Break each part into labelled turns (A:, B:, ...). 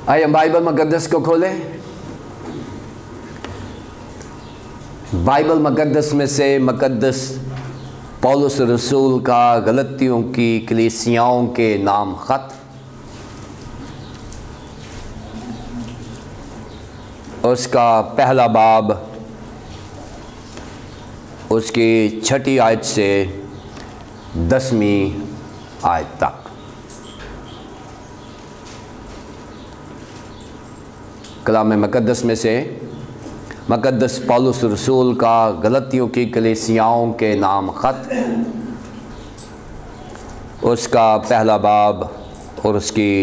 A: आइए बाइबल मुक़द्दस को खोलें। बाइबल मुक़द्दस में से मुक़द्दस पौलुस रसूल का गलतियों की कलीसियाओं के नाम ख़त, उसका पहला बाब, उसकी 6ठी आयत से 10वीं आयत तक। कलाम मुक़द्दस में से मुक़द्दस पौलुस रसूल का गलतियों की कलीसियाओं के नाम ख़त, उसका पहला बाब और उसकी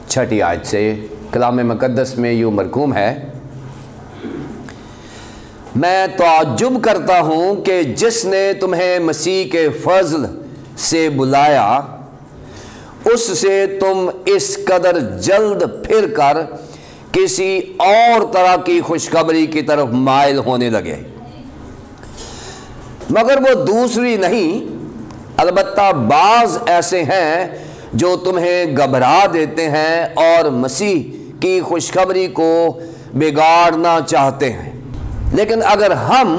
A: 6ठी आयत से कलाम मुक़द्दस में यूँ मरकूम है, मैं ताज्जुब करता हूँ कि जिसने तुम्हें मसीह के फज़ल से बुलाया उससे तुम इस कदर जल्द फिर कर किसी और तरह की खुशखबरी की तरफ माइल होने लगे, मगर वो दूसरी नहीं, अलबत्ता बाज़ ऐसे हैं जो तुम्हें घबरा देते हैं और मसीह की खुशखबरी को बिगाड़ना चाहते हैं। लेकिन अगर हम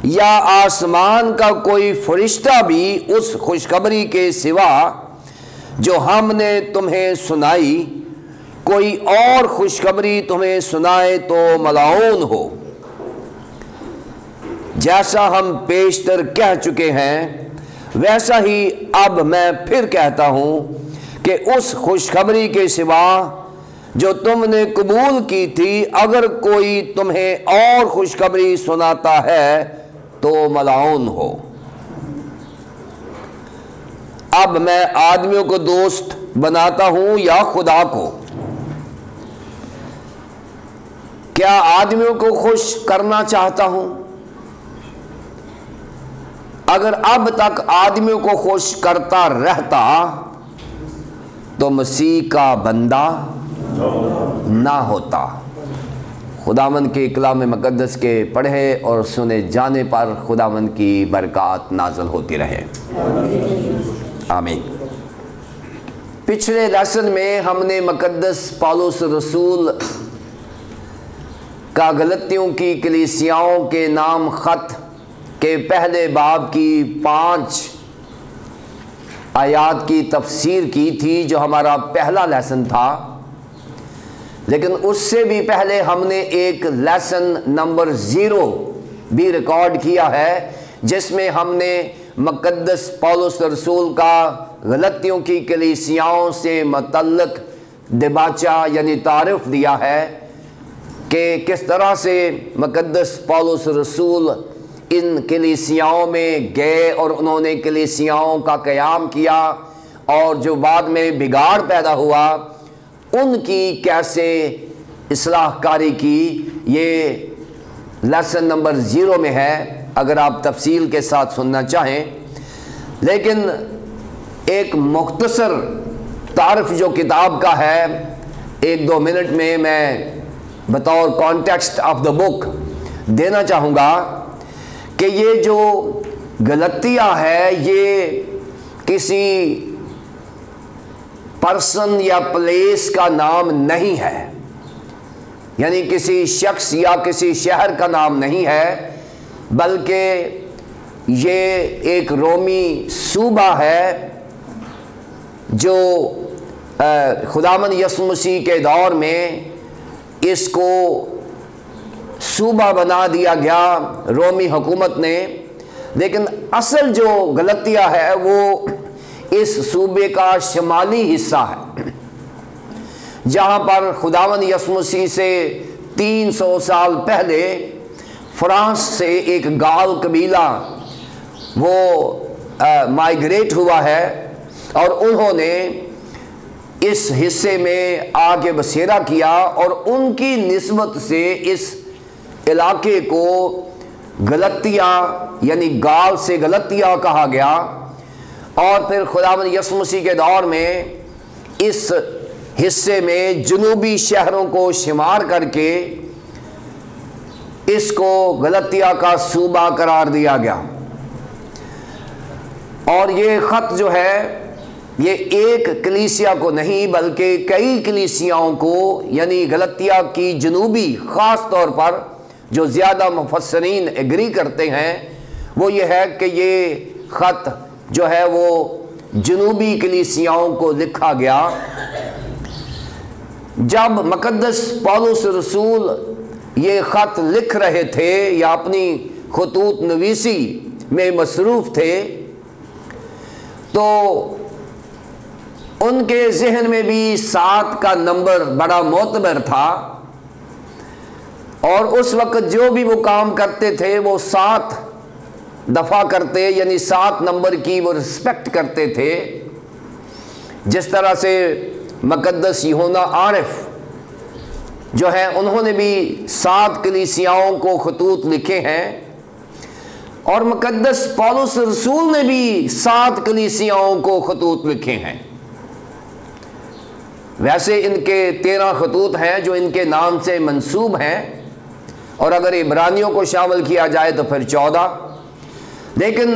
A: या आसमान का कोई फरिश्ता भी उस खुशखबरी के सिवा जो हमने तुम्हें सुनाई कोई और खुशखबरी तुम्हें सुनाए तो मलाऊन हो। जैसा हम पेशतर कह चुके हैं वैसा ही अब मैं फिर कहता हूं कि उस खुशखबरी के सिवा जो तुमने कबूल की थी, अगर कोई तुम्हें और खुशखबरी सुनाता है तो मलाऊन हो। अब मैं आदमियों को दोस्त बनाता हूं या खुदा को? क्या आदमियों को खुश करना चाहता हूं? अगर अब तक आदमियों को खुश करता रहता तो मसीह का बंदा ना होता। खुदावंद के कलाम मुक़द्दस के पढ़े और सुने जाने पर खुदावंद की बरकत नाज़िल होती रहे, आमीन। पिछले लेसन में हमने मुक़द्दस पौलुस रसूल का गलतियों की कलीसियाओं के नाम ख़त के पहले बाब की 5 आयात की तफसीर की थी, जो हमारा पहला लेसन था। लेकिन उससे भी पहले हमने एक लेसन नंबर 0 भी रिकॉर्ड किया है, जिसमें हमने मुक़द्दस पौलुस रसूल का गलतियों की कलीसियाओं से मुतल्लिक़ दिबाचा यानी तारीफ़ दिया है कि किस तरह से मुक़द्दस पौलुस रसूल इन कलीसियाओं में गए और उन्होंने कलीसियाओं का क़याम किया, और जो बाद में बिगाड़ पैदा हुआ उनकी कैसे इस्लाहकारी की। ये लेसन नंबर 0 में है, अगर आप तफसील के साथ सुनना चाहें। लेकिन एक मुख्तसर तारीफ़ जो किताब का है, 1-2 मिनट में मैं बतौर कॉन्टेक्स्ट ऑफ द बुक देना चाहूँगा कि ये जो गलतियाँ है ये किसी पर्सन या प्लेस का नाम नहीं है, यानी किसी शख्स या किसी शहर का नाम नहीं है, बल्कि ये एक रोमी सूबा है जो खुदावंद यीशु मसीह के दौर में इसको सूबा बना दिया गया रोमी हुकूमत ने। लेकिन असल जो गलतियाँ है वो इस सूबे का शमाली हिस्सा है, जहाँ पर खुदावंद यीशु मसीह से 300 साल पहले फ्रांस से एक गाल कबीला वो माइग्रेट हुआ है, और उन्होंने इस हिस्से में आके बसेरा किया, और उनकी निस्बत से इस इलाके को गलतिया यानी गाल से गलतिया कहा गया। और फिर खुदावंद यीशु मसीह के दौर में इस हिस्से में जनूबी शहरों को शुमार करके इसको गलतिया का सूबा करार दिया गया। और ये ख़त जो है ये एक कलीसिया को नहीं बल्कि कई कलीसियाओं को, यानी गलतिया की जनूबी ख़ास तौर पर जो ज़्यादा मुफस्सरीन एग्री करते हैं वो ये है कि ये ख़त जो है वो जनूबी कलीसियाओं को लिखा गया। जब मुक़द्दस पौलुस रसूल ये ख़त लिख रहे थे या अपनी खतूत नवीसी में मसरूफ़ थे तो उनके जहन में भी 7 का नंबर बड़ा मोतबर था और उस वक्त जो भी वो काम करते थे वो 7 दफ़ा करते, यानी 7 नंबर की वो रिस्पेक्ट करते थे। जिस तरह से मुक़द्दस यूहन्ना आरिफ जो है उन्होंने भी 7 कलीसियाओं को खतूत लिखे हैं और मुक़द्दस पौलुस रसूल ने भी 7 कलीसियाओं को खतूत लिखे हैं। वैसे इनके 13 खतूत हैं जो इनके नाम से मंसूब हैं और अगर इब्रानियों को शामिल किया जाए तो फिर 14, लेकिन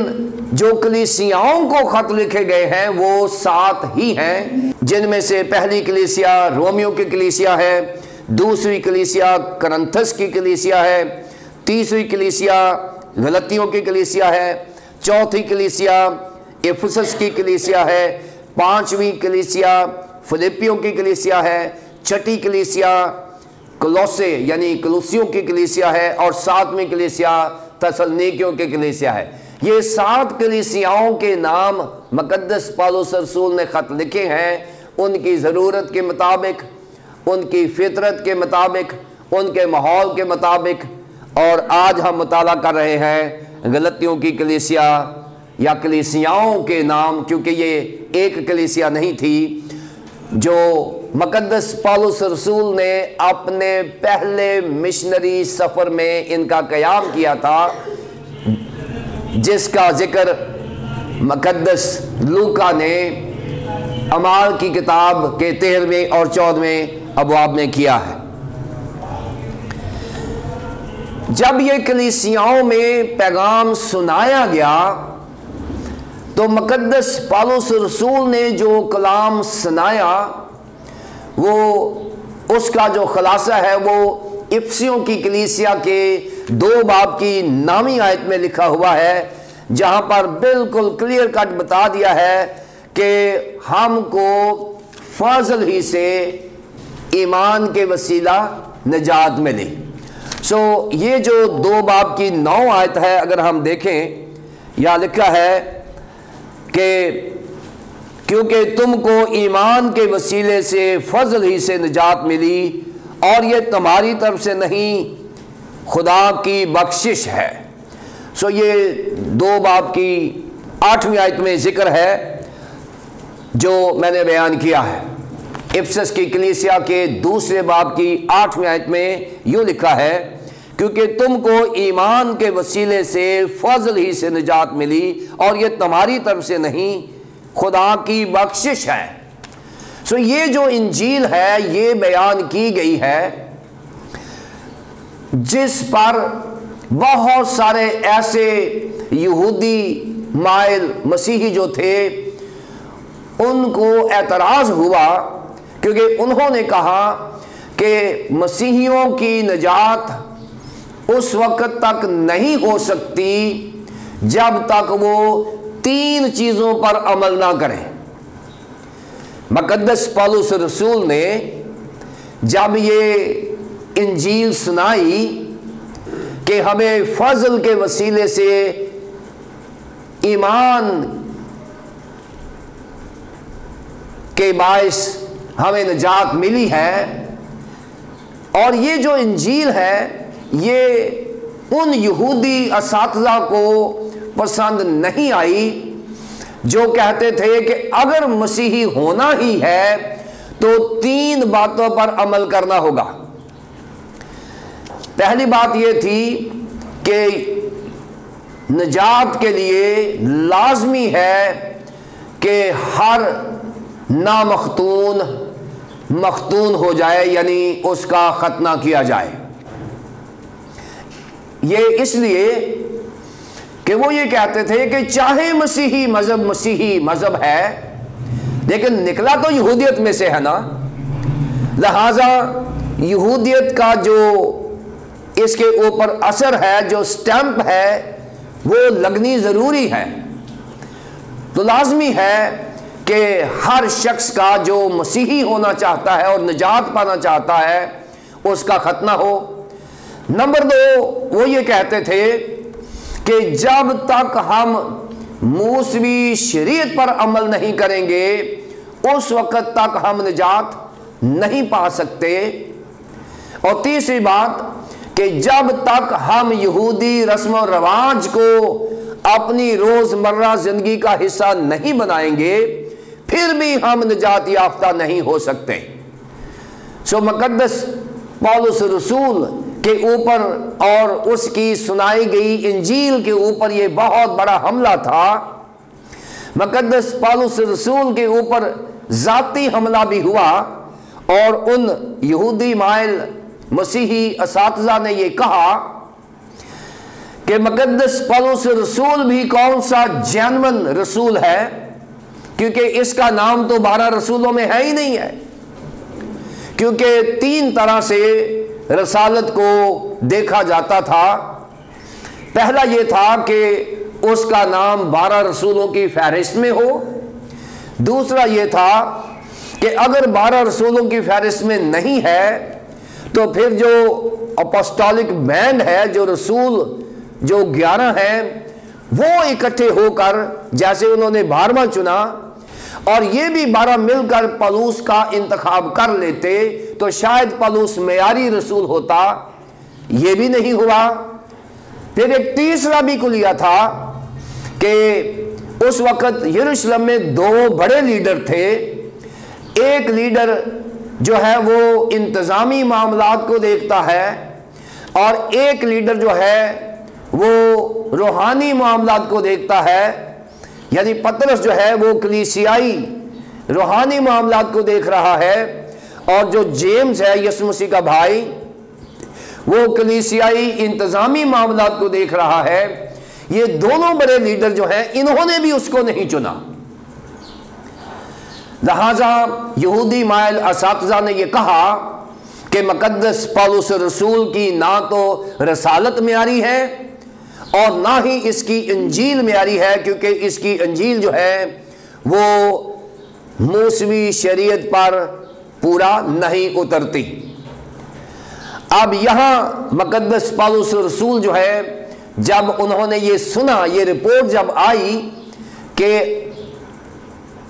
A: जो कलीसियाओं को ख़त लिखे गए हैं वो 7 ही हैं, जिनमें से पहली कलीसिया रोमियो की कलीसिया है, दूसरी कलीसिया करंथस की कलीसिया है, तीसरी कलीसिया गलतियों की कलीसिया है, चौथी कलीसिया इफिसस की कलीसिया है, 5वीं कलीसिया फिलिपियों की कलीसिया है, 6ठी कलीसिया कोलोसे यानी कलूसियों की कलीसिया है और 7वीं कलीसिया तसलनीकियों की कलीसिया है। ये 7 कलीसियाओं के नाम मुक़द्दस पौलुस रसूल ने ख़त लिखे हैं उनकी ज़रूरत के मुताबिक, उनकी फितरत के मुताबिक, उनके माहौल के मुताबिक। और आज हम मुताला कर रहे हैं गलतियों की कलीसिया या कलीसियाओं के नाम, क्योंकि ये एक कलीसिया नहीं थी जो मुक़द्दस पौलुस रसूल ने अपने पहले मिशनरी सफ़र में इनका क़याम किया था, जिसका ज़िक्र मुक़द्दस लूका ने अमाल की किताब के 13वें और 14वें अबवाब में किया है। जब ये कलीसियाओं में पैगाम सुनाया गया तो मुक़द्दस पौलुस रसूल ने जो कलाम सुनाया वो उसका जो खुलासा है वो इफिसियों की कलीसिया के 2 बाब की नामी आयत में लिखा हुआ है, जहाँ पर बिल्कुल क्लियर कट बता दिया है कि हमको फजल ही से ईमान के वसीला निजात मिली। ये जो 2 बाब की 9 आयत है अगर हम देखें, यहाँ लिखा है कि क्योंकि तुमको ईमान के वसीले से फजल ही से निजात मिली और ये तुम्हारी तरफ से नहीं खुदा की बख्शिश है। ये 2 बाब की 8वीं आयत में जिक्र है जो मैंने बयान किया है। इफिसस की कलीसिया के 2 बाब की 8वीं आयत में यूँ लिखा है क्योंकि तुमको ईमान के वसीले से फजल ही से निजात मिली और ये तुम्हारी तरफ से नहीं खुदा की बख्शिश है। ये जो इंजील है ये बयान की गई है जिस पर बहुत सारे ऐसे यहूदी माइल मसीही जो थे उनको एतराज़ हुआ, क्योंकि उन्होंने कहा कि मसीहियों की निजात उस वक्त तक नहीं हो सकती जब तक वो 3 चीज़ों पर अमल ना करें। मुक़द्दस पौलुस रसूल ने जब ये इंजील सुनाई कि हमें फजल के वसीले से ईमान के बाइस हमें निजात मिली है, और ये जो इंजील है ये उन यहूदी असातिज़ा को पसंद नहीं आई जो कहते थे कि अगर मसीही होना ही है तो 3 बातों पर अमल करना होगा। पहली बात यह थी कि निजात के लिए लाजमी है कि हर नामख्तून मख्तून हो जाए, यानी उसका खतना किया जाए। ये इसलिए कि वो ये कहते थे कि चाहे मसीही मज़हब है, लेकिन निकला तो यहूदियत में से है ना, लिहाजा यहूदियत का जो इसके ऊपर असर है, जो स्टैंप है, वो लगनी ज़रूरी है। तो लाजमी है कि हर शख्स का जो मसीही होना चाहता है और निजात पाना चाहता है उसका खतना हो। नंबर 2, वो ये कहते थे कि जब तक हम मूसवी शरीयत पर अमल नहीं करेंगे उस वक़्त तक हम निजात नहीं पा सकते। और तीसरी बात कि जब तक हम यहूदी रस्म और रवाज को अपनी रोज़मर्रा ज़िंदगी का हिस्सा नहीं बनाएंगे फिर भी हम निजात याफ्ता नहीं हो सकते। सो मुकद्दस पौलुस रसूल के ऊपर और उसकी सुनाई गई इंजील के ऊपर यह बहुत बड़ा हमला था। मुकद्दस पौलुस रसूल के ऊपर ज़ाती हमला भी हुआ और उन यहूदी माइल मसीही असातिज़ा ने यह कहा कि मुकद्दस पौलुस रसूल भी कौन सा जेन्युइन रसूल है, क्योंकि इसका नाम तो 12 रसूलों में है ही नहीं है। क्योंकि 3 तरह से रसालत को देखा जाता था। पहला यह था कि उसका नाम 12 रसूलों की फहरिस्त में हो। दूसरा यह था कि अगर 12 रसूलों की फहरिस्त में नहीं है तो फिर जो अपोस्टोलिक बैंड है, जो रसूल जो 11 हैं, वो इकट्ठे होकर जैसे उन्होंने 12वां चुना और ये भी 12 मिलकर पौलुस का इंतखाब कर लेते तो शायद पौलुस मेयारी रसूल होता। ये भी नहीं हुआ। फिर एक तीसरा भी कुलिया था कि उस वक्त यरूशलेम में 2 बड़े लीडर थे। एक लीडर जो है वो इंतज़ामी मामलात को देखता है और एक लीडर जो है वो रूहानी मामलात को देखता है। यानी पतरस जो है वो कलीसियाई रूहानी मामलात को देख रहा है और जो जेम्स है यीशु मसीह का भाई, वो कलीसियाई इंतज़ामी मामलात को देख रहा है। ये दोनों बड़े लीडर जो हैं इन्होंने भी उसको नहीं चुना। लिहाजा यहूदी माइल असातिज़ा ने यह कहा कि मुकद्दस पौलुस रसूल की ना तो रसालत म्यारी है और ना ही इसकी इंजील म्यारी है, क्योंकि इसकी इंजील जो है वो मूसवी शरीयत पर पूरा नहीं उतरती। अब यहाँ मुकद्दस पौलुस रसूल जो है, जब उन्होंने ये सुना, ये रिपोर्ट जब आई कि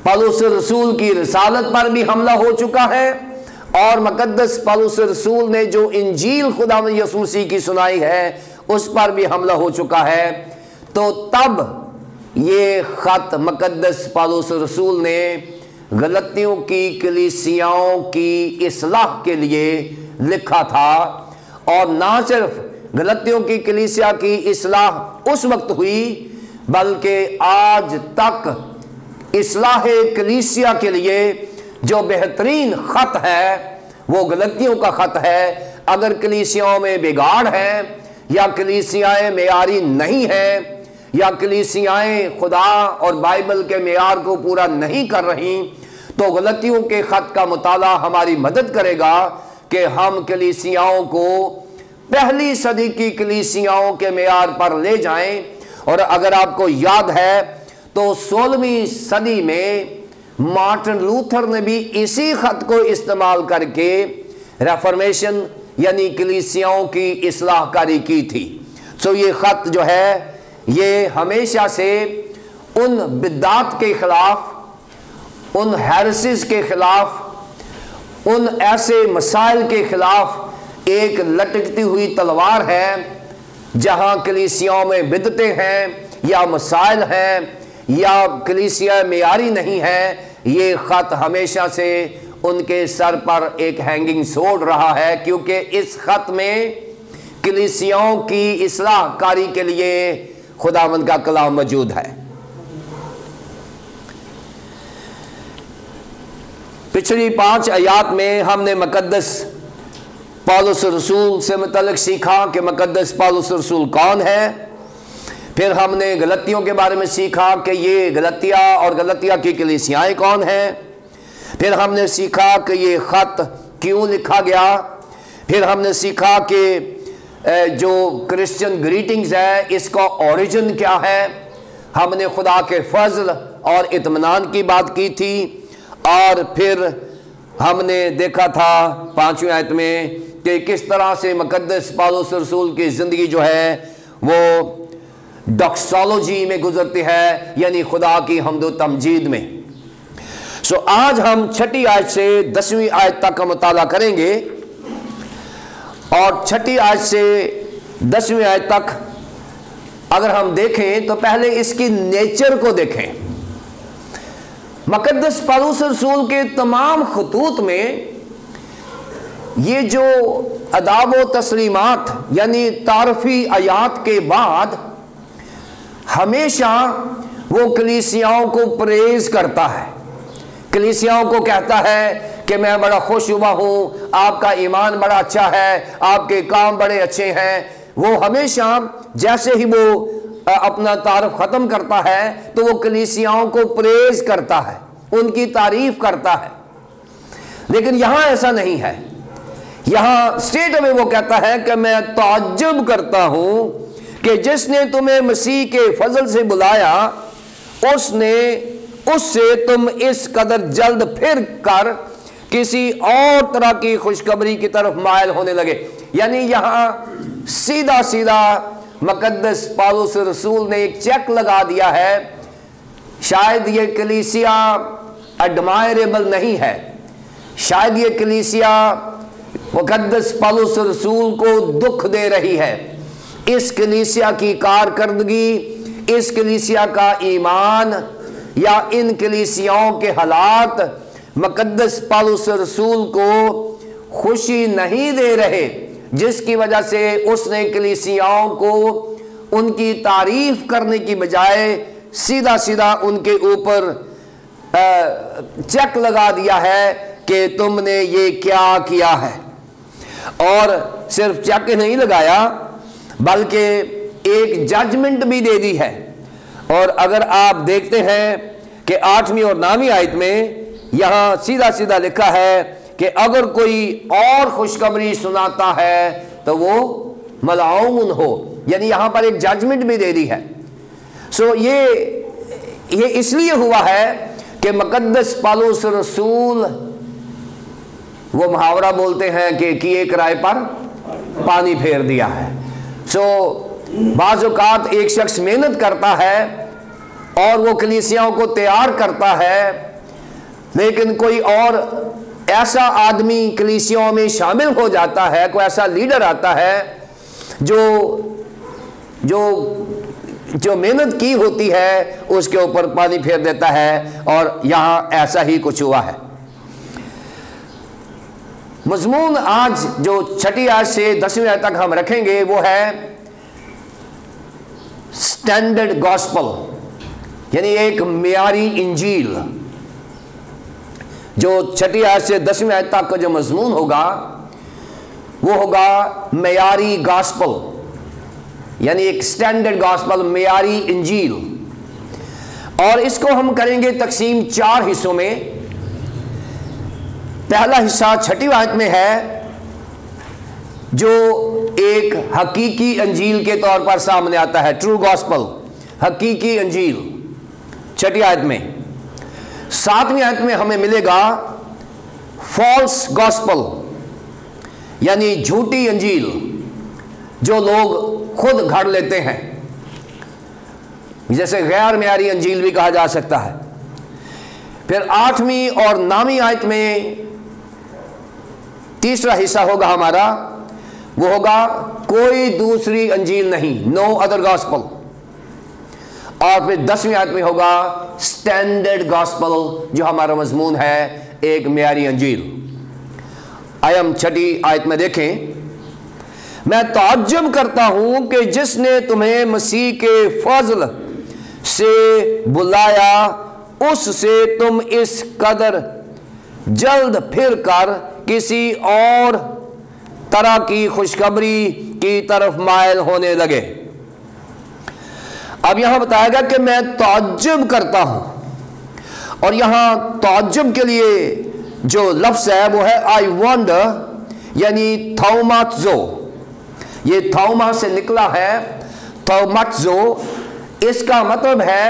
A: पौलुस रसूल की रिसालत पर भी हमला हो चुका है और मुकद्दस पौलुस रसूल ने जो इंजील खुदा यीशु मसीह की सुनाई है उस पर भी हमला हो चुका है, तो तब ये ख़त मुकद्दस पौलुस रसूल ने गलतियों की कलीसियाओं की इस्लाह के लिए लिखा था। और ना सिर्फ गलतियों की कलीसिया की इस्लाह उस वक्त हुई, बल्कि आज तक इस्लाह कलीसिया के लिए जो बेहतरीन ख़त है वो गलतियों का ख़त है। अगर कलीसियाओं में बिगाड़ है या कलीसियाएँ मेयारी नहीं हैं या कलीसियाएँ खुदा और बाइबल के मेयार को पूरा नहीं कर रही, तो गलतियों के ख़त का मुताला हमारी मदद करेगा कि हम कलीसियाओं को पहली सदी की कलीसियाओं के मेयार पर ले जाएं। और अगर आपको याद है तो 16वीं सदी में मार्टिन लूथर ने भी इसी ख़त को इस्तेमाल करके रेफॉर्मेशन यानी कलीसियाओं की इस्लाहकारी की थी। सो ये ख़त जो है ये हमेशा से उन बिदात के ख़िलाफ़, उन हैरसिस के ख़िलाफ़, उन ऐसे मसाइल के ख़िलाफ़ एक लटकती हुई तलवार है। जहाँ कलीसियाओं में बिदतें हैं या मसाइल हैं या कलीसिया मेयारी नहीं है, ये ख़त हमेशा से उनके सर पर एक हैंगिंग सोड रहा है, क्योंकि इस ख़त में कलीसियाओं की इस्लाहकारी के लिए खुदावंद का कलाम मौजूद है। पिछली 5 आयात में हमने मुकद्दस पौलुस रसूल से मुतल्लिक सीखा कि मुकद्दस पौलुस रसूल कौन है। फिर हमने गलतियों के बारे में सीखा कि ये गलतिया और गलतिया की कलीसियाएँ कौन हैं। फिर हमने सीखा कि ये ख़त क्यों लिखा गया। फिर हमने सीखा कि जो क्रिश्चियन ग्रीटिंग्स है इसका ओरिजिन क्या है। हमने खुदा के फजल और इत्मीनान की बात की थी। और फिर हमने देखा था 5वीं आयत में कि किस तरह से मुकद्दस पौलुस रसूल की ज़िंदगी जो है वो डॉक्सोलॉजी में गुजरती है, यानी खुदा की हम्द व तमजीद में। सो आज हम 6ठी आयत से 10वीं आयत तक का मुताला करेंगे। और 6ठी आयत से 10वीं आयत तक अगर हम देखें तो पहले इसकी नेचर को देखें। मुकद्दस पौलुस रसूल के तमाम खतूत में ये जो अदाब व तस्लीमात यानी तारफी आयात के बाद हमेशा वो कलीसियाओं को प्रेज करता है, कलीसियाओं को कहता है कि मैं बड़ा खुश हुआ हूँ, आपका ईमान बड़ा अच्छा है, आपके काम बड़े अच्छे हैं। वो हमेशा जैसे ही वो अपना तारफ ख़त्म करता है तो वो कलीसियाओं को प्रेज करता है, उनकी तारीफ करता है। लेकिन यहाँ ऐसा नहीं है। यहाँ स्टेट में वो कहता है कि मैं ताज्जुब करता हूँ कि जिसने तुम्हें मसीह के फजल से बुलाया उससे तुम इस कदर जल्द फिर कर किसी और तरह की खुशखबरी की तरफ मायल होने लगे। यानी यहाँ सीधा सीधा मुकद्दस पौलुस रसूल ने एक चेक लगा दिया है। शायद ये कलीसिया एडमायरेबल नहीं है, शायद ये कलीसिया मुकद्दस पौलुस रसूल को दुख दे रही है। इस कलीसिया की कारकर्दगी, इस कलीसिया का ईमान या इन कलीसियाओं के हालात मुकद्दस पौलुस रसूल को खुशी नहीं दे रहे, जिसकी वजह से उसने कलीसियाओं को उनकी तारीफ करने की बजाय सीधा सीधा उनके ऊपर चेक लगा दिया है कि तुमने ये क्या किया है। और सिर्फ चेक नहीं लगाया बल्कि एक जजमेंट भी दे दी है। और अगर आप देखते हैं कि 8वीं और 9वीं आयत में यहां सीधा सीधा लिखा है कि अगर कोई और खुशखबरी सुनाता है तो वो मलऊन हो, यानी यहां पर एक जजमेंट भी दे दी है। सो ये इसलिए हुआ है कि मुकद्दस पौलुस रसूल, वो मुहावरा बोलते हैं कि किए किराए पर पानी फेर दिया है। सो बाज़ औक़ात एक शख्स मेहनत करता है और वो कलीसियाओं को तैयार करता है, लेकिन कोई और ऐसा आदमी कलीसियाओं में शामिल हो जाता है, कोई ऐसा लीडर आता है जो मेहनत की होती है उसके ऊपर पानी फेर देता है। और यहाँ ऐसा ही कुछ हुआ है। मज़मून आज जो 6ठी आयत से 10वीं आयत तक हम रखेंगे वो है स्टैंडर्ड गॉस्पल, यानी एक मियारी इंजील। जो 6ठी आयत से 10वीं आयत तक का जो मज़मून होगा वो होगा मियारी गॉस्पल, यानी एक स्टैंडर्ड गॉस्पल, मियारी इंजील। और इसको हम करेंगे तकसीम 4 हिस्सों में। पहला हिस्सा 6ठी आयत में है जो एक हकीकी अंजील के तौर पर सामने आता है, ट्रू गॉस्पल, हकीकी अंजील 6ठी आयत में। 7वीं आयत में हमें मिलेगा फॉल्स गॉस्पल, यानी झूठी अंजील जो लोग खुद घड़ लेते हैं, जैसे गैर मियारी अंजील भी कहा जा सकता है। फिर 8वीं और 9वीं आयत में तीसरा हिस्सा होगा हमारा, वो होगा कोई दूसरी अंजील नहीं, नो अदर गॉस्पल। और फिर 10वीं आयत में होगा स्टैंडर्ड गॉस्पल, जो हमारा मजमून है एक मियारी अंजील। आइए हम 6ठी आयत में देखें। मैं ताज्जुब करता हूं कि जिसने तुम्हें मसीह के फजल से बुलाया उससे तुम इस कदर जल्द फिर कर किसी और तरह की खुशखबरी की तरफ मायल होने लगे। अब यहां बताएगा कि मैं ताज्जुब करता हूं, और यहां ताज्जुब के लिए जो लफ्ज है वो है आई वंडर, यानी थौमात्जो। ये थौमा से निकला है, थौमात्जो। इसका मतलब है,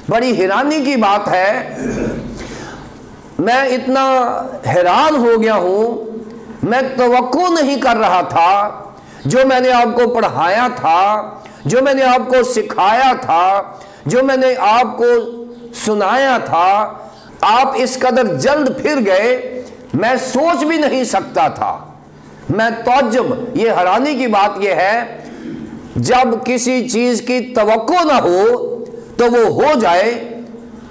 A: बड़ी हैरानी की बात है, मैं इतना हैरान हो गया हूं, मैं तवक्को नहीं कर रहा था, जो मैंने आपको पढ़ाया था, जो मैंने आपको सिखाया था, जो मैंने आपको सुनाया था, आप इस कदर जल्द फिर गए, मैं सोच भी नहीं सकता था। मैं ताज्जुब, ये हैरानी की बात यह है, जब किसी चीज की तवक्को ना हो तो वो हो जाए,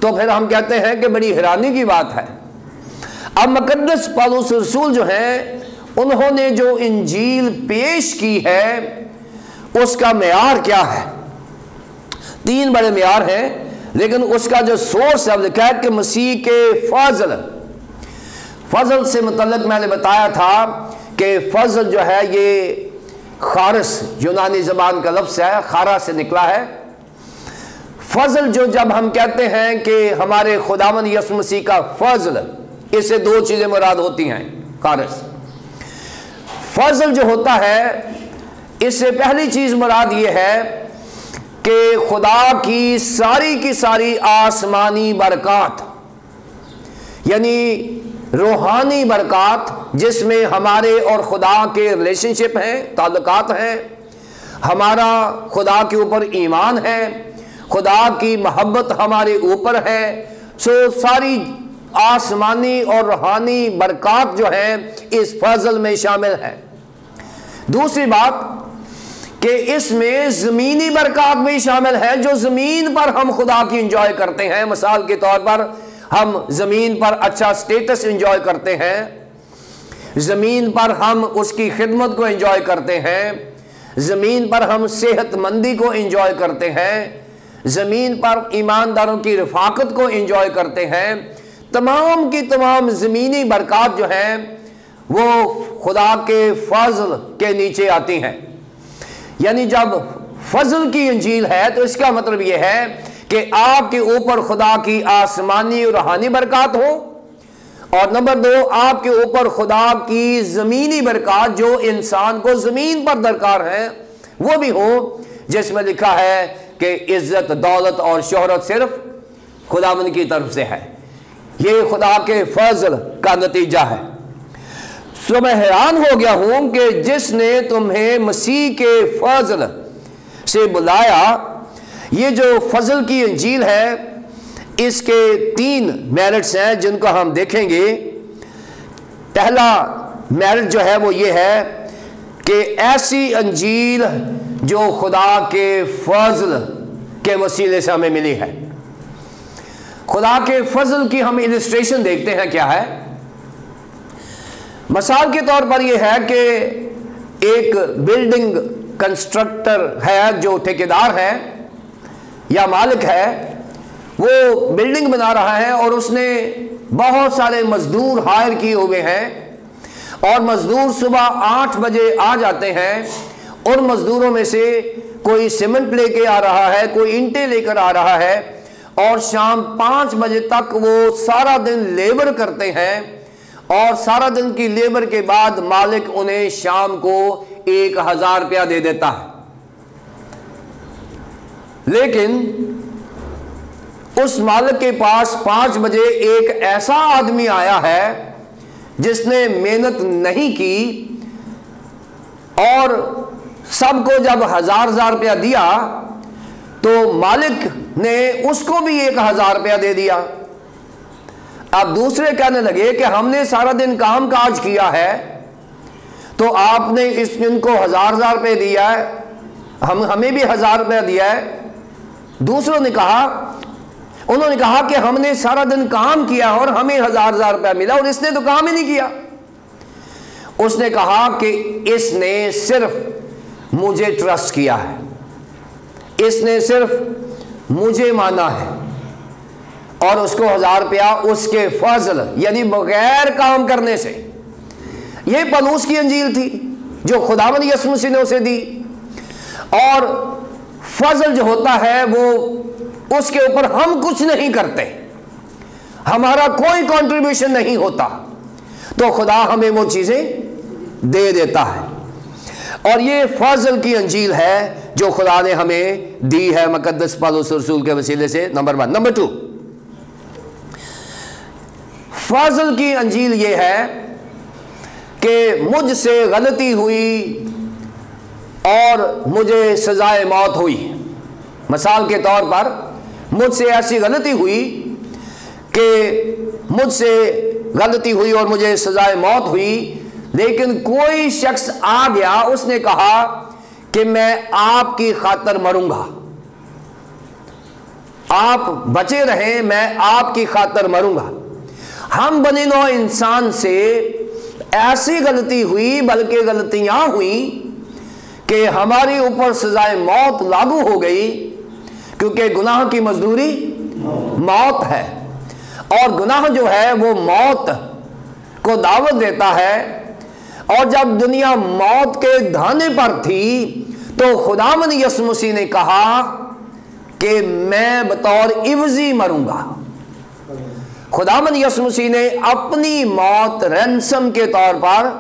A: तो फिर हम कहते हैं कि बड़ी हैरानी की बात है। अब मुकद्दस पौलुस रसूल जो हैं, उन्होंने जो इंजील पेश की है उसका मेयार क्या है? 3 बड़े मेयार हैं, लेकिन उसका जो सोर्स है लिखा है कि मसीह के फजल। फजल से मुतल्लिक मैंने बताया था कि फजल जो है ये खारस यूनानी जबान का लफ्ज़ है, खारा से निकला है। फजल जो जब हम कहते हैं कि हमारे खुदावंद यीशु मसीह का फजल, इससे 2 चीजें मुराद होती हैं। खारस फजल जो होता है, इससे पहली चीज मुराद ये है कि खुदा की सारी आसमानी बरकत, यानी रूहानी बरकत, जिसमें हमारे और खुदा के रिलेशनशिप हैं, ताल्लुकात हैं, हमारा खुदा के ऊपर ईमान है, खुदा की मोहब्बत हमारे ऊपर है। सो सारी आसमानी और रूहानी बरकत जो है इस फजल में शामिल है। दूसरी बात कि इसमें ज़मीनी बरकत भी शामिल है, जो ज़मीन पर हम खुदा की इंजॉय करते हैं। मिसाल के तौर पर हम ज़मीन पर अच्छा स्टेटस इंजॉय करते हैं, ज़मीन पर हम उसकी खिदमत को इंजॉय करते हैं, ज़मीन पर हम सेहतमंदी को इंजॉय करते हैं, ज़मीन पर ईमानदारों की रफाकत को इंजॉय करते हैं। तमाम की तमाम ज़मीनी बरकत जो हैं वो खुदा के फजल के नीचे आती हैं। यानी जब फजल की इंजील है तो इसका मतलब यह है कि आपके ऊपर खुदा की आसमानी और रूहानी बरकत हो, और नंबर 2, आपके ऊपर खुदा की ज़मीनी बरकत जो इंसान को ज़मीन पर दरकार है वो भी हो, जिसमें लिखा है कि इज्जत, दौलत और शोहरत सिर्फ खुदावंद की तरफ से है। ये खुदा के फजल का नतीजा है। सो मैं हैरान हो गया हूं कि जिसने तुम्हें मसीह के फजल से बुलाया, ये जो फजल की इंजील है इसके 3 मेरिट्स हैं जिनको हम देखेंगे। पहला मेरिट जो है वो ये है कि ऐसी इंजील जो खुदा के फजल के वसीले से हमें मिली है। खुदा के फजल की हम इलस्ट्रेशन देखते हैं क्या है। मिसाल के तौर पर यह है कि एक बिल्डिंग कंस्ट्रक्टर है जो ठेकेदार है या मालिक है, वो बिल्डिंग बना रहा है और उसने बहुत सारे मजदूर हायर किए हुए हैं और मजदूर सुबह 8 बजे आ जाते हैं। उन मजदूरों में से कोई सीमेंट लेके आ रहा है, कोई ईंटें लेकर आ रहा है, और शाम 5 बजे तक वो सारा दिन लेबर करते हैं, और सारा दिन की लेबर के बाद मालिक उन्हें शाम को 1000 रुपया दे देता है। लेकिन उस मालिक के पास 5 बजे एक ऐसा आदमी आया है जिसने मेहनत नहीं की, और सबको जब 1000 रुपया दिया तो मालिक ने उसको भी 1000 रुपया दे दिया। अब दूसरे कहने लगे कि हमने सारा दिन काम काज किया है, तो आपने इनको 1000 रुपये दिया है, हमें भी 1000 रुपया दिया है। दूसरों ने कहा, उन्होंने कहा कि हमने सारा दिन काम किया और हमें 1000 रुपया मिला, और इसने तो काम ही नहीं किया। उसने कहा कि इसने सिर्फ मुझे ट्रस्ट किया है, इसने सिर्फ मुझे माना है, और उसको 1000 रुपया उसके फजल यानी बगैर काम करने से। ये पौलुस की इंजील थी जो खुदावंद यीशु मसीह ने उसे दी। और फजल जो होता है वो उसके ऊपर हम कुछ नहीं करते, हमारा कोई कंट्रीब्यूशन नहीं होता, तो खुदा हमें वो चीजें दे देता है। और ये फजल की अंजील है जो खुदा ने हमें दी है मुकद्दस पौलुस रसूल के वसीले से, नंबर 1। नंबर 2, फजल की अंजील ये है कि मुझसे गलती हुई और मुझे सजाए मौत हुई। मिसाल के तौर पर मुझसे ऐसी गलती हुई कि मुझसे गलती हुई और मुझे सजाए मौत हुई, लेकिन कोई शख्स आ गया, उसने कहा कि मैं आपकी खातिर मरूंगा, आप बचे रहें, मैं आपकी खातिर मरूंगा। हम बनी नौ इंसान से ऐसी गलती हुई, बल्कि गलतियां हुई कि हमारे ऊपर सजाए मौत लागू हो गई, क्योंकि गुनाह की मजदूरी मौत है, और गुनाह जो है वो मौत को दावत देता है। और जब दुनिया मौत के धाने पर थी, तो खुदावंद यीशु मसीह ने कहा कि मैं बतौर इवजी मरूंगा। खुदावंद यीशु मसीह ने अपनी मौत रैंसम के तौर पर,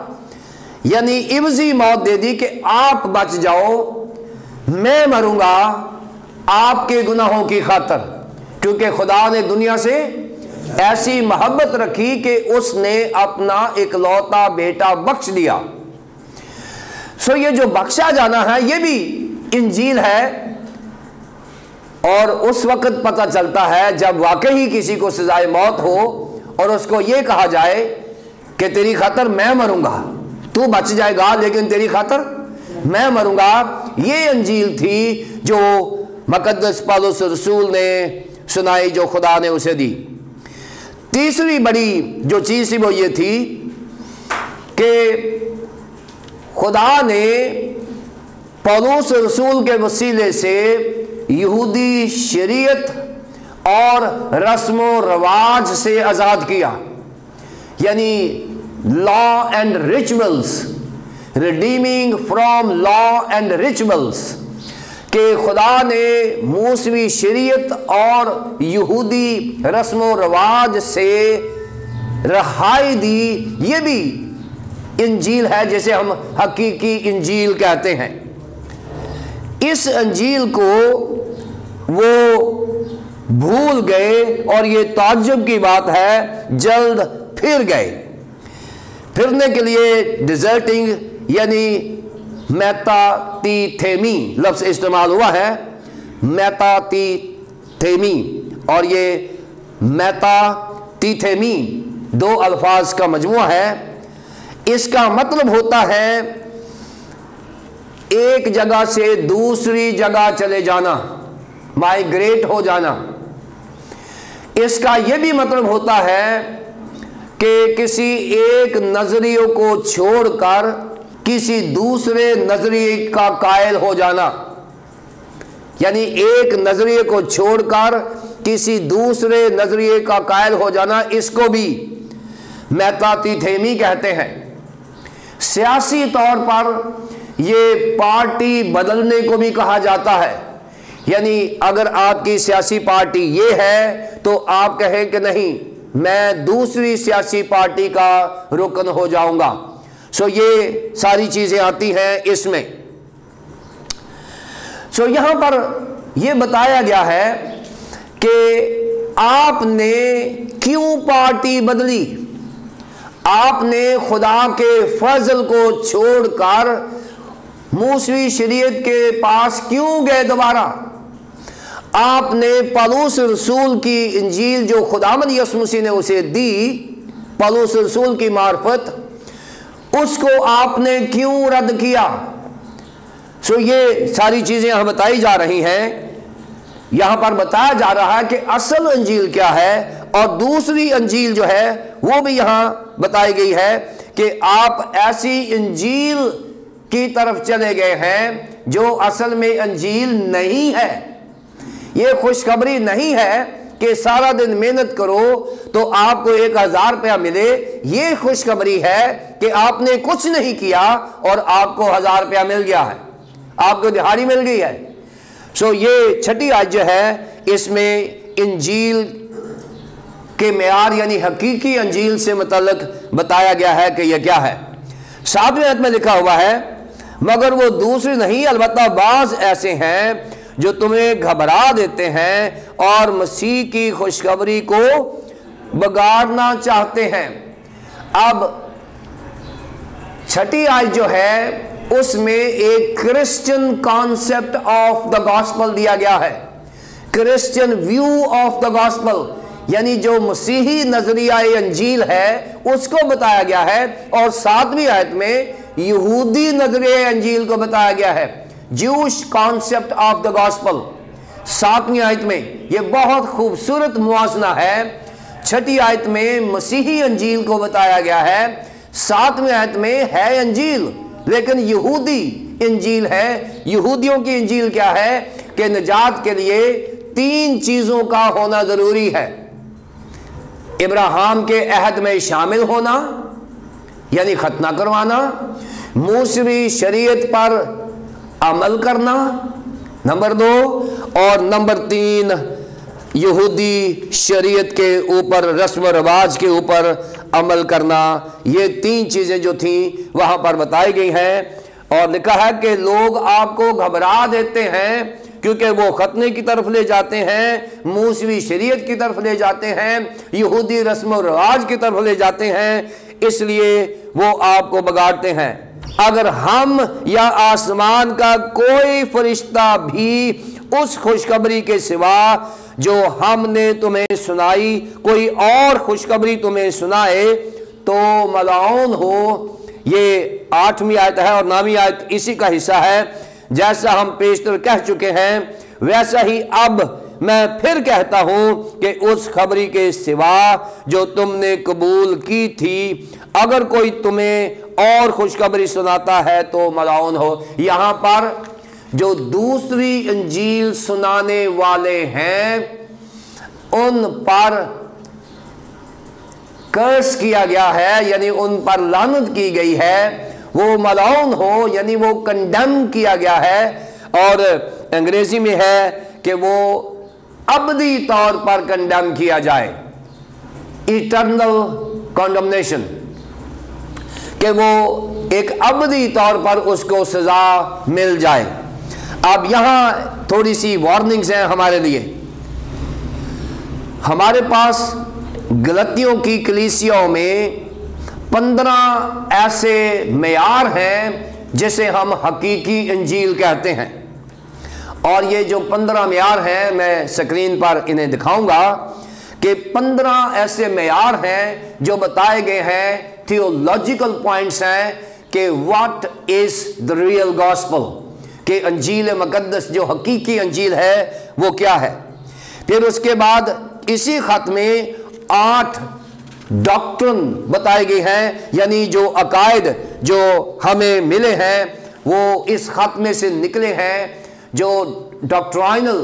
A: यानी इवजी मौत दे दी कि आप बच जाओ, मैं मरूंगा आपके गुनाहों की खातिर, क्योंकि खुदा ने दुनिया से ऐसी मोहब्बत रखी कि उसने अपना इकलौता बेटा बख्श दिया। सो ये जो बख्शा जाना है ये भी इंजील है, और उस वक्त पता चलता है जब वाकई किसी को सजाए मौत हो और उसको ये कहा जाए कि तेरी खातिर मैं मरूंगा, तू बच जाएगा लेकिन तेरी खातिर मैं मरूंगा। ये अंजील थी जो मुकद्दस पौलुस रसूल ने सुनाई, जो खुदा ने उसे दी। तीसरी बड़ी जो चीज थी वो ये थी कि खुदा ने पौलुस रसूल के वसीले से यहूदी शरीयत और रस्म रवाज से आज़ाद किया, यानी law and rituals, redeeming from law and rituals, कि खुदा ने मूसवी शरीयत और यहूदी रस्म रवाज से रहाई दी। ये भी इंजील है जिसे हम हकीकी इंजील कहते हैं। इस अंजील को वो भूल गए, और ये ताज्जुब की बात है, जल्द फिर गए। फिरने के लिए डिजर्टिंग यानी मेटातीथेमी लफ्ज़ इस्तेमाल हुआ है, मेटातीथेमी, और ये मेटातीथेमी दो अल्फाज का मजमूआ है। इसका मतलब होता है एक जगह से दूसरी जगह चले जाना, माइग्रेट हो जाना। इसका यह भी मतलब होता है कि किसी एक नजरिए को छोड़कर किसी दूसरे नजरिए का कायल हो जाना, यानी एक नजरिए को छोड़कर किसी दूसरे नजरिए का कायल हो जाना, इसको भी मेटातीथेमी कहते हैं। सियासी तौर पर ये पार्टी बदलने को भी कहा जाता है, यानी अगर आपकी सियासी पार्टी ये है तो आप कहें कि नहीं, मैं दूसरी सियासी पार्टी का रुकन हो जाऊंगा। सो ये सारी चीजें आती हैं इसमें। सो यहां पर यह बताया गया है कि आपने क्यों पार्टी बदली, आपने खुदा के फजल को छोड़कर मूसवी शरीयत के पास क्यों गए दोबारा। आपने पौलुस रसूल की इंजील जो खुदावंद यीशु मसीह ने उसे दी, पौलुस रसूल की मार्फत, उसको आपने क्यों रद्द किया। सो ये सारी चीजें यहां बताई जा रही हैं। यहां पर बताया जा रहा है कि असल अंजील क्या है, और दूसरी अंजील जो है वो भी यहां बताई गई है कि आप ऐसी अंजील की तरफ चले गए हैं जो असल में अंजील नहीं है। ये खुशखबरी नहीं है कि सारा दिन मेहनत करो तो आपको 1000 रुपया मिले। ये खुशखबरी है कि आपने कुछ नहीं किया और आपको 1000 रुपया मिल गया है, आपको दिहाड़ी मिल गई है। सो ये छठी आयत जो है, इसमें इंजील के मेयार यानी हकीकी अंजील से मुतल्लिक बताया गया है कि यह क्या है। 7वें आयत में लिखा हुआ है, मगर वो दूसरे नहीं, अलबत्ता बाज ऐसे हैं जो तुम्हें घबरा देते हैं और मसीह की खुशखबरी को बिगाड़ना चाहते हैं। अब 6ठी आयत जो है उसमें एक Christian concept of the gospel दिया गया है, Christian view of the gospel, यानी जो मसीही नजरिया अंजील है उसको बताया गया है। और 7वीं आयत में यहूदी नजरिया अंजील को बताया गया है, Jewish concept of the Gospel. 7वीं आयत में यह बहुत खूबसूरत मुआजना है। 6ठी आयत में मसीही अंजील को बताया गया है, 7वीं आयत में है अंजील लेकिन यहूदी इंजील है। यहूदियों की इंजील क्या है कि निजात के लिए 3 चीजों का होना जरूरी है। इब्राहिम के अहद में शामिल होना यानी खतना करवाना, मूसवी शरीयत पर अमल करना, नंबर 2, और नंबर 3 यहूदी शरीयत के ऊपर, रस्म रिवाज के ऊपर अमल करना। ये 3 चीजें जो थी वहां पर बताई गई हैं। और लिखा है कि लोग आपको घबरा देते हैं क्योंकि वो खतने की तरफ ले जाते हैं, मूसवी शरीयत की तरफ ले जाते हैं, यहूदी रस्म रिवाज की तरफ ले जाते हैं, इसलिए वो आपको बिगाड़ते हैं। अगर हम या आसमान का कोई फरिश्ता भी उस खुशखबरी के सिवा जो हमने तुम्हें सुनाई कोई और खुशखबरी तुम्हें सुनाए तो मलाउन हो। ये 8वीं आयत है और 9वीं आयत इसी का हिस्सा है। जैसा हम पेशतर कह चुके हैं वैसा ही अब मैं फिर कहता हूं कि उस खबरी के सिवा जो तुमने कबूल की थी, अगर कोई तुम्हें और खुशखबरी सुनाता है तो मलाउन हो। यहां पर जो दूसरी इंजील सुनाने वाले हैं उन पर कर्स किया गया है, यानी उन पर लानत की गई है। वो मलाउन हो यानी वो कंडेम किया गया है। और अंग्रेजी में है कि वो अबदी तौर पर कंडेम किया जाए, इटर्नल कॉन्डमनेशन, कि वो एक अबदी तौर पर उसको सजा मिल जाए। अब यहां थोड़ी सी वार्निंग्स हैं हमारे लिए। हमारे पास गलतियों की कलीसियाओं में 15 ऐसे मेयार हैं जिसे हम हकीकी इंजील कहते हैं। और ये जो 15 मेयार हैं मैं स्क्रीन पर इन्हें दिखाऊंगा कि 15 ऐसे मेयार हैं जो बताए गए हैं, थियोलॉजिकल पॉइंट्स हैं कि what is the real gospel, कि अंजील मुकद्दस जो हकीकी अंजील है वो क्या है। फिर उसके बाद इसी खत में 8 डॉक्ट्रिन बताए गए हैं, यानी जो अकायद जो हमें मिले हैं वो इस खत में से निकले हैं, जो डॉक्ट्राइनल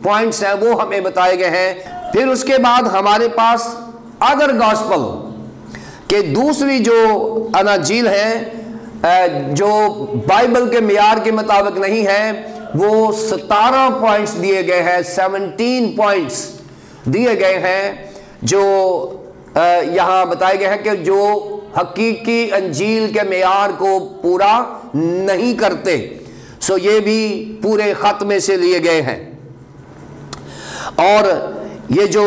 A: पॉइंट्स हैं वो हमें बताए गए हैं। फिर उसके बाद हमारे पास अदर गॉस्पल के दूसरी जो अनाजील है जो बाइबल के मियार के मुताबिक नहीं है, वो 17 पॉइंट्स दिए गए हैं, 17 पॉइंट्स दिए गए हैं जो यहाँ बताए गए हैं कि जो हकीकी अंजील के मेयार को पूरा नहीं करते। सो ये भी पूरे खत में से लिए गए हैं। और ये जो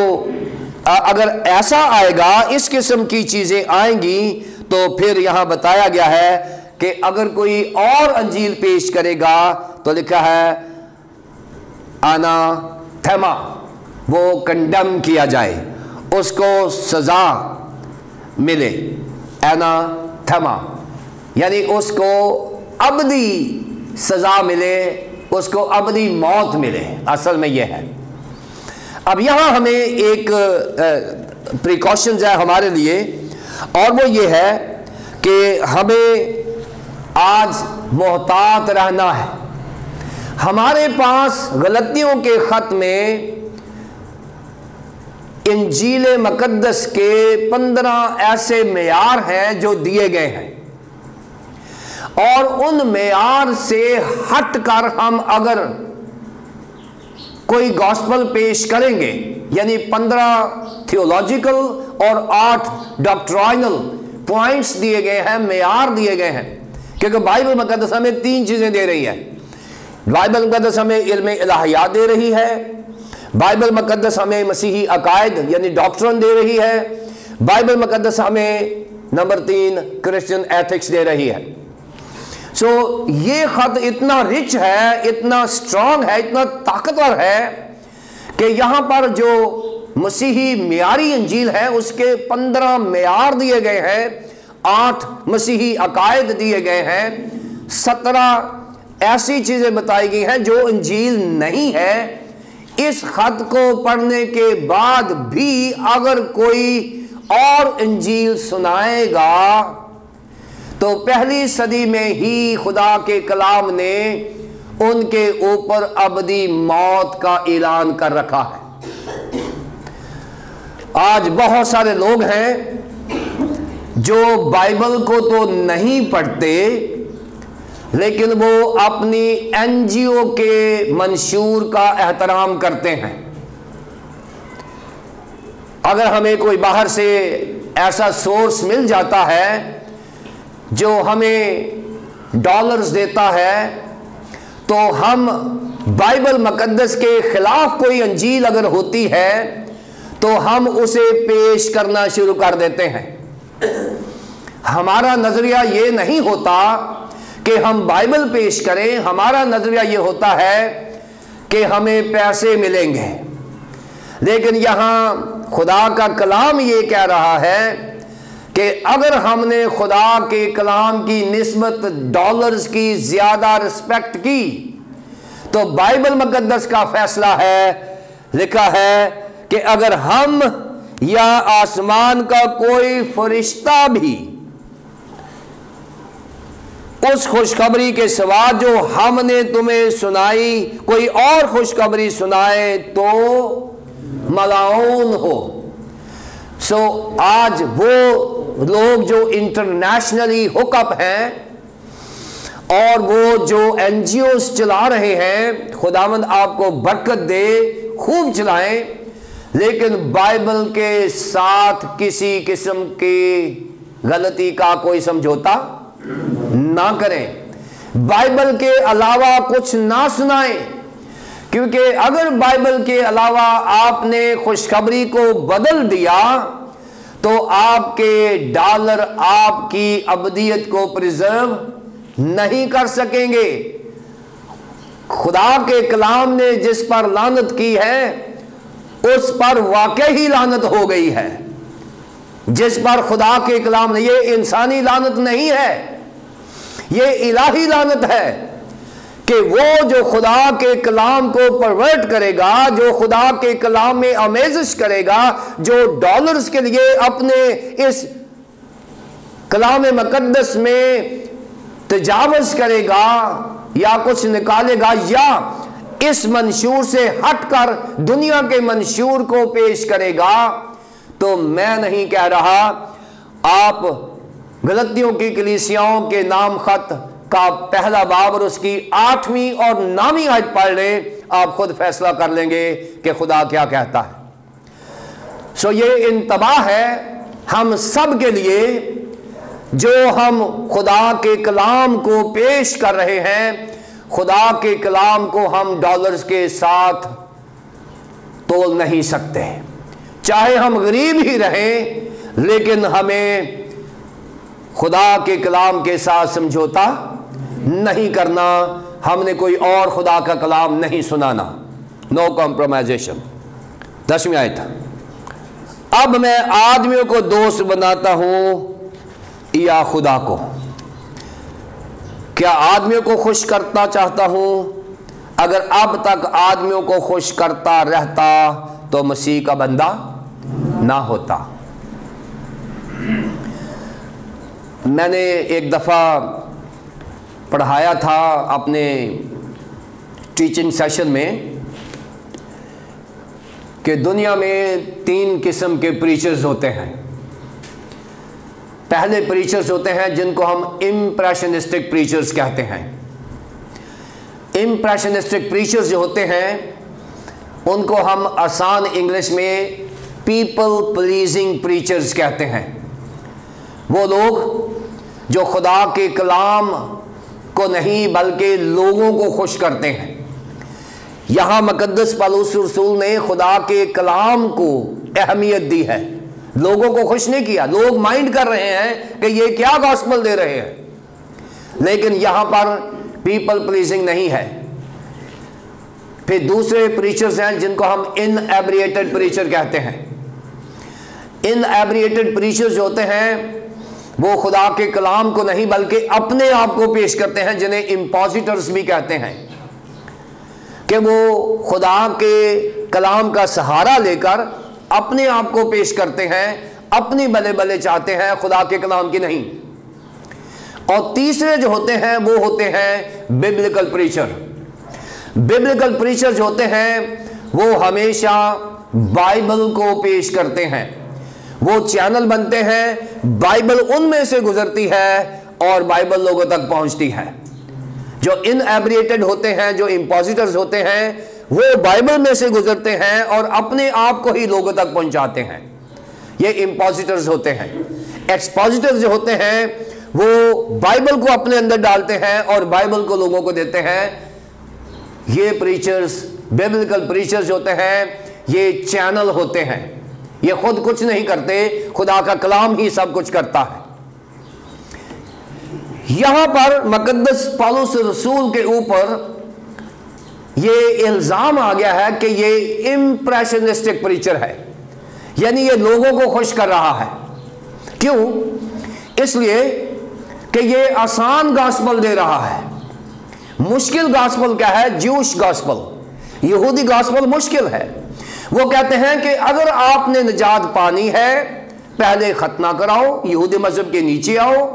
A: अगर ऐसा आएगा, इस किस्म की चीजें आएंगी, तो फिर यहाँ बताया गया है कि अगर कोई और अंजील पेश करेगा तो लिखा है अनाथेमा, वो कंडेम किया जाए, उसको सजा मिले। अनाथेमा यानी उसको अबदी सजा मिले, उसको अबदी मौत मिले, असल में यह है। अब यहां हमें एक प्रिकॉशंस है हमारे लिए, और वो ये है कि हमें आज मोहतात रहना है। हमारे पास गलतियों के खत में इंजील मुकद्दस के 15 ऐसे मेयार हैं जो दिए गए हैं, और उन मेयार से हटकर हम अगर कोई गॉस्पल पेश करेंगे यानी 15 थियोलॉजिकल और 8 डॉक्ट्राइनल पॉइंट्स दिए गए हैं, मेयार दिए गए हैं, क्योंकि बाइबल मुकद्दस हमें 3 चीजें दे रही है। बाइबल मुकद्दस हमें इल्म इलाहियात दे रही है, बाइबल मुकद्दस हमें मसीही अकायद यानी डॉक्ट्रिन दे रही है, बाइबल मुकद्दस हमें नंबर 3 क्रिश्चियन एथिक्स दे रही है। सो ये खत इतना रिच है, इतना स्ट्रांग है, इतना ताकतवर है कि यहां पर जो मसीही मियारी इंजील है उसके 15 मेयार दिए गए हैं, 8 मसीही अकायद दिए गए हैं, 17 ऐसी चीजें बताई गई हैं जो इंजील नहीं है। इस खत को पढ़ने के बाद भी अगर कोई और इंजील सुनाएगा तो पहली सदी में ही खुदा के कलाम ने उनके ऊपर अबदी मौत का ऐलान कर रखा है। आज बहुत सारे लोग हैं जो बाइबल को तो नहीं पढ़ते, लेकिन वो अपनी एनजीओ के मंशूर का एहतराम करते हैं। अगर हमें कोई बाहर से ऐसा सोर्स मिल जाता है जो हमें डॉलर्स देता है, तो हम बाइबल मुकद्दस के खिलाफ कोई अंजील अगर होती है तो हम उसे पेश करना शुरू कर देते हैं। हमारा नजरिया ये नहीं होता कि हम बाइबल पेश करें, हमारा नजरिया ये होता है कि हमें पैसे मिलेंगे। लेकिन यहां खुदा का कलाम ये कह रहा है कि अगर हमने खुदा के कलाम की निस्बत डॉलर्स की ज्यादा रिस्पेक्ट की तो बाइबल मुकद्दस का फैसला है, लिखा है कि अगर हम या आसमान का कोई फरिश्ता भी उस खुशखबरी के सिवा जो हमने तुम्हें सुनाई कोई और खुशखबरी सुनाए तो मलाउन हो। सो आज वो लोग जो इंटरनेशनली हुकअप हैं और वो जो एनजीओस चला रहे हैं, खुदावंद आपको बरकत दे, खूब चलाएं, लेकिन बाइबल के साथ किसी किस्म की गलती का कोई समझौता ना करें, बाइबल के अलावा कुछ ना सुनाएं। क्योंकि अगर बाइबल के अलावा आपने खुशखबरी को बदल दिया तो आपके डॉलर आपकी अबदियत को प्रिजर्व नहीं कर सकेंगे। खुदा के कलाम ने जिस पर लानत की है उस पर वाकई ही लानत हो गई है। जिस पर खुदा के कलाम ने, ये इंसानी लानत नहीं है, ये इलाही लानत है कि वो जो खुदा के कलाम को परवर्ट करेगा, जो खुदा के कलाम में अमेजिश करेगा, जो डॉलर्स के लिए अपने इस कलाम मुकद्दस में तजावुज करेगा या कुछ निकालेगा या इस मंशूर से हटकर दुनिया के मंशूर को पेश करेगा, तो मैं नहीं कह रहा, आप गलतियों की कलीसियाओं के नाम खत का पहला बाब और उसकी 8वीं और 9वीं आयत पढ़ लें, आप खुद फैसला कर लेंगे कि खुदा क्या कहता है। सो ये इंतबाह है हम सब के लिए जो हम खुदा के कलाम को पेश कर रहे हैं। खुदा के कलाम को हम डॉलर्स के साथ तोल नहीं सकते, चाहे हम गरीब ही रहें, लेकिन हमें खुदा के कलाम के साथ समझौता नहीं करना। हमने कोई और खुदा का कलाम नहीं सुनाना। No compromisation. 10वीं आयत, अब मैं आदमियों को दोस्त बनाता हूं या खुदा को। क्या आदमियों को खुश करना चाहता हूं? अगर अब तक आदमियों को खुश करता रहता तो मसीह का बंदा ना होता। मैंने एक दफ़ा पढ़ाया था अपने टीचिंग सेशन में कि दुनिया में 3 किस्म के प्रीचर्स होते हैं। पहले प्रीचर्स होते हैं जिनको हम इम्प्रेशनिस्टिक प्रीचर्स कहते हैं। इम्प्रेशनिस्टिक प्रीचर्स जो होते हैं उनको हम आसान इंग्लिश में पीपल प्लीजिंग प्रीचर्स कहते हैं। वो लोग जो खुदा के कलाम को नहीं बल्कि लोगों को खुश करते हैं। यहां मुकद्दस पौलुस रसूल ने खुदा के कलाम को अहमियत दी है, लोगों को खुश नहीं किया। लोग माइंड कर रहे हैं कि ये क्या गॉस्पेल दे रहे हैं, लेकिन यहां पर पीपल प्लीजिंग नहीं है। फिर दूसरे प्रीचर्स हैं जिनको हम इनएब्रिएटेड प्रीचर कहते हैं। इनएब्रिएटेड प्रीचर्स होते हैं वो खुदा के कलाम को नहीं बल्कि अपने आप को पेश करते हैं, जिन्हें इम्पोजिटर्स भी कहते हैं, कि वो खुदा के कलाम का सहारा लेकर अपने आप को पेश करते हैं, अपनी बले बले चाहते हैं, खुदा के कलाम की नहीं। और तीसरे जो होते हैं वो होते हैं बिब्लिकल प्रीचर। बिब्लिकल प्रीचर जो होते हैं वो हमेशा बाइबल को पेश करते हैं। वो चैनल बनते हैं, बाइबल उनमें से गुजरती है और बाइबल लोगों तक पहुंचती है। जो इनएब्रिएटेड होते हैं, जो इम्पोजिटर्स होते हैं, वो बाइबल में से गुजरते हैं और अपने आप को ही लोगों तक पहुंचाते हैं। ये इम्पोजिटर्स होते हैं। एक्सपोजिटर्स जो होते हैं वो बाइबल को अपने अंदर डालते हैं और बाइबल को लोगों को देते हैं। ये प्रीचर्स, बिब्लिकल प्रीचर्स होते हैं, ये चैनल होते हैं। ये खुद कुछ नहीं करते, खुदा का कलाम ही सब कुछ करता है। यहां पर मुकद्दस पौलुस रसूल के ऊपर ये इल्जाम आ गया है कि ये इंप्रेशनिस्टिक प्रीचर है, यानी ये लोगों को खुश कर रहा है। क्यों? इसलिए कि ये आसान गॉस्पेल दे रहा है। मुश्किल गॉस्पेल क्या है? ज्यूश गॉस्पेल, यहूदी गॉस्पेल मुश्किल है। वो कहते हैं कि अगर आपने निजात पानी है, पहले खतना कराओ, यहूदी मजहब के नीचे आओ,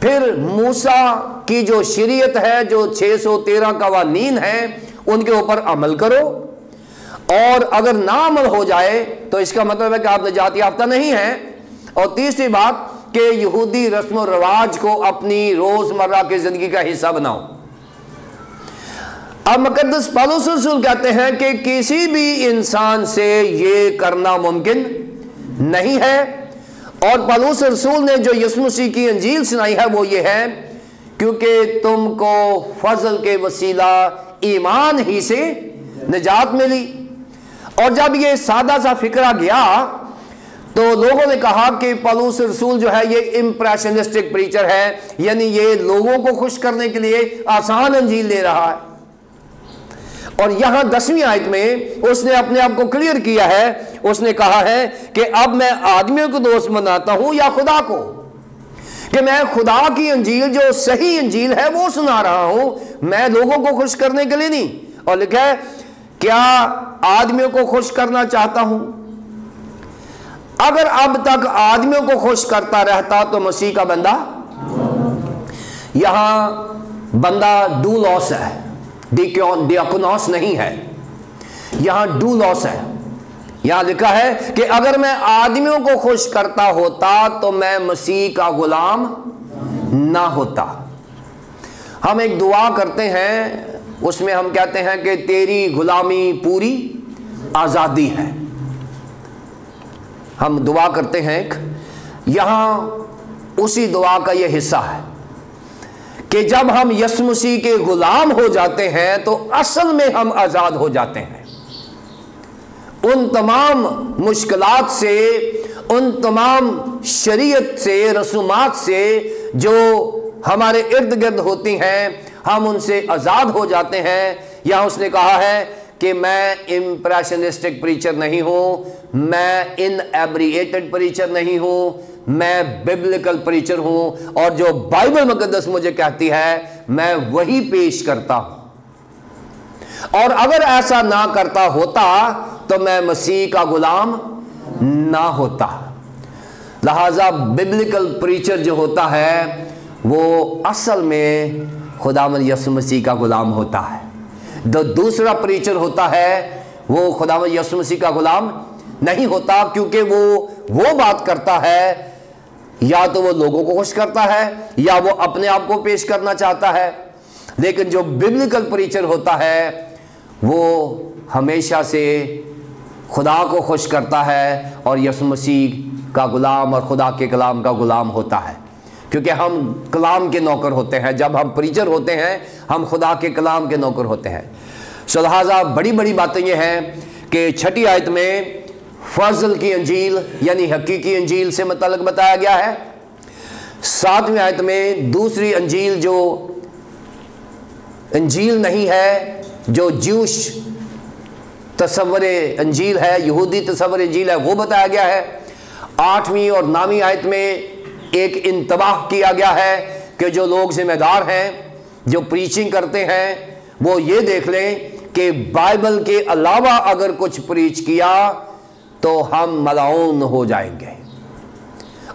A: फिर मूसा की जो शरीयत है, जो 613 कवानीन है, उनके ऊपर अमल करो, और अगर ना अमल हो जाए तो इसका मतलब है कि आप निजात याफ्ता नहीं हैं। और तीसरी बात कि यहूदी रस्म और रिवाज को अपनी रोजमर्रा की जिंदगी का हिस्सा बनाओ। अब मुकद्दस पौलुस रसूल कहते हैं कि किसी भी इंसान से ये करना मुमकिन नहीं है। और पौलुस रसूल ने जो यीशु मसीह की इंजील सुनाई है वो ये है, क्योंकि तुमको फजल के वसीला ईमान ही से निजात मिली। और जब ये सादा सा फिक्रा गया तो लोगों ने कहा कि पौलुस रसूल जो है ये इंप्रेशनिस्टिक प्रीचर है, यानी ये लोगों को खुश करने के लिए आसान इंजील दे रहा है। और यहां 10वीं आयत में उसने अपने आप को क्लियर किया है। उसने कहा है कि अब मैं आदमियों को दोस्त बनाता हूं या खुदा को, कि मैं खुदा की इंजील जो सही इंजील है वो सुना रहा हूं, मैं लोगों को खुश करने के लिए नहीं। और लिखा है, क्या आदमियों को खुश करना चाहता हूं? अगर अब तक आदमियों को खुश करता रहता तो मसीह का बंदा, यहां बंदा डूलॉस है, डियाकोनॉस नहीं है, यहां डूलॉस है। यहां लिखा है कि अगर मैं आदमियों को खुश करता होता तो मैं मसीह का गुलाम ना होता। हम एक दुआ करते हैं, उसमें हम कहते हैं कि तेरी गुलामी पूरी आजादी है। हम दुआ करते हैं, यहां उसी दुआ का यह हिस्सा है कि जब हम यीशु मसीह के गुलाम हो जाते हैं तो असल में हम आजाद हो जाते हैं। उन तमाम मुश्किलात से, उन तमाम शरीयत से, रसूमात से जो हमारे इर्द गिर्द होती हैं, हम उनसे आजाद हो जाते हैं। यहां उसने कहा है कि मैं इंप्रेशनिस्टिक प्रीचर नहीं हूं, मैं इनएब्रिएटेड प्रीचर नहीं हूं, मैं बिब्लिकल प्रीचर हूं, और जो बाइबल मुकद्दस मुझे कहती है मैं वही पेश करता हूं। और अगर ऐसा ना करता होता तो मैं मसीह का गुलाम ना होता। लिहाजा बिब्लिकल प्रीचर जो होता है वो असल में खुदावंद यीशु मसीह का गुलाम होता है। जो दूसरा प्रीचर होता है वो खुदावंद यीशु मसीह का गुलाम नहीं होता, क्योंकि वो बात करता है या तो वो लोगों को खुश करता है या वो अपने आप को पेश करना चाहता है। लेकिन जो बिब्लिकल प्रीचर होता है वो हमेशा से खुदा को खुश करता है और यीशु मसीह का गुलाम और खुदा के कलाम का गुलाम होता है, क्योंकि हम कलाम के नौकर होते हैं। जब हम प्रीचर होते हैं हम खुदा के कलाम के नौकर होते हैं। सो लिहाजा बड़ी बड़ी बातें ये हैं कि 6ठी आयत में फजल की अंजील यानी हकीकी अंजील से मतलब बताया गया है। 7वीं आयत में दूसरी अंजील जो अंजील नहीं है, जो ज्यूश तस्वर अंजील है, यहूदी तस्वर अंजील है, वो बताया गया है। 8वीं और 9वीं आयत में एक इंतबाह किया गया है कि जो लोग जिम्मेदार हैं, जो प्रीचिंग करते हैं, वो ये देख लें कि बाइबल के अलावा अगर कुछ प्रीच किया तो हम मलाउन हो जाएंगे।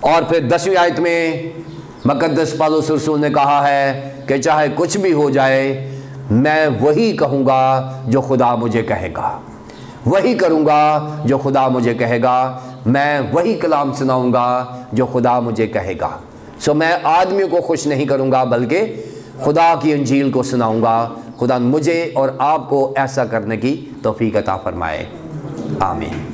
A: और फिर 10वीं आयत में मुक़द्दस पौलुस रसूल ने कहा है कि चाहे कुछ भी हो जाए, मैं वही कहूँगा जो खुदा मुझे कहेगा, वही करूँगा जो खुदा मुझे कहेगा, मैं वही कलाम सुनाऊँगा जो खुदा मुझे कहेगा। सो मैं आदमी को खुश नहीं करूँगा बल्कि खुदा की अंजील को सुनाऊँगा। खुदा मुझे और आपको ऐसा करने की तौफीक अता फरमाए। आमीन।